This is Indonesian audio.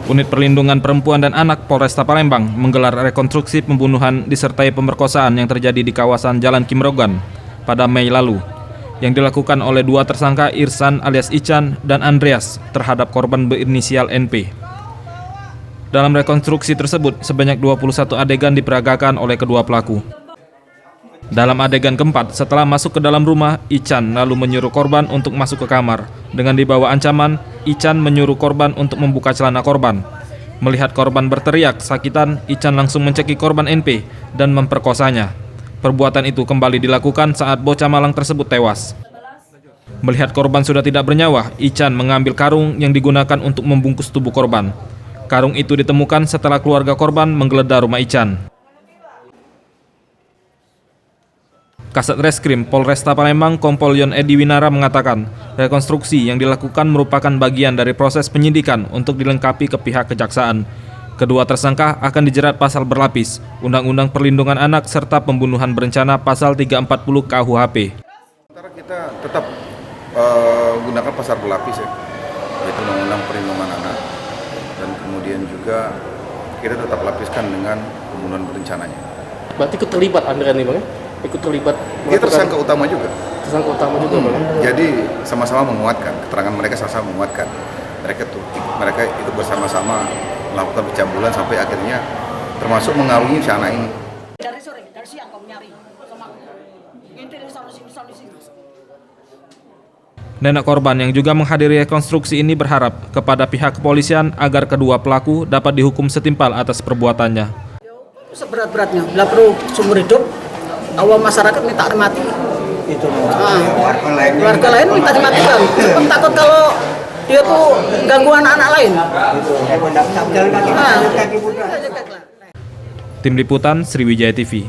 Unit Perlindungan Perempuan dan Anak Polresta Palembang menggelar rekonstruksi pembunuhan disertai pemerkosaan yang terjadi di kawasan Jalan Kimrogan pada Mei lalu, yang dilakukan oleh dua tersangka Irsan alias Ican dan Andreas terhadap korban berinisial NP. Dalam rekonstruksi tersebut, sebanyak 21 adegan diperagakan oleh kedua pelaku. Dalam adegan keempat, setelah masuk ke dalam rumah, Ican lalu menyuruh korban untuk masuk ke kamar. Dengan dibawa ancaman, Ican menyuruh korban untuk membuka celana korban. Melihat korban berteriak sakitan, Ican langsung mencekik korban NP dan memperkosanya. Perbuatan itu kembali dilakukan saat bocah malang tersebut tewas. Melihat korban sudah tidak bernyawa, Ican mengambil karung yang digunakan untuk membungkus tubuh korban. Karung itu ditemukan setelah keluarga korban menggeledah rumah Ican. Kasat Reskrim Polresta Palembang Kompol Yon Edi Winara mengatakan, rekonstruksi yang dilakukan merupakan bagian dari proses penyidikan untuk dilengkapi ke pihak kejaksaan. Kedua tersangka akan dijerat pasal berlapis, Undang-Undang Perlindungan Anak serta pembunuhan berencana pasal 340 KUHP. Kita tetap gunakan pasal berlapis ya, yaitu Undang-Undang Perlindungan Anak, dan kemudian juga kita tetap lapiskan dengan pembunuhan berencananya. Berarti ikut terlibat Andrea nih Bang ya? Ikut terlibat? Dia tersangka utama juga. Tersangka utama juga Bang? Jadi sama-sama menguatkan, keterangan mereka sama-sama menguatkan. Mereka itu bersama-sama melakukan pencabulan sampai akhirnya termasuk mengarungi si anak ini. Dari siang kamu nyari sama inti solusi. Nenek korban yang juga menghadiri rekonstruksi ini berharap kepada pihak kepolisian agar kedua pelaku dapat dihukum setimpal atas perbuatannya. Seberat-beratnya, bila perlu seumur hidup, awal masyarakat minta mati. Itu. Warga lain minta dimatikan. Sebab takut kalau dia tuh ganggu anak-anak lain. Tim Liputan Sriwijaya TV.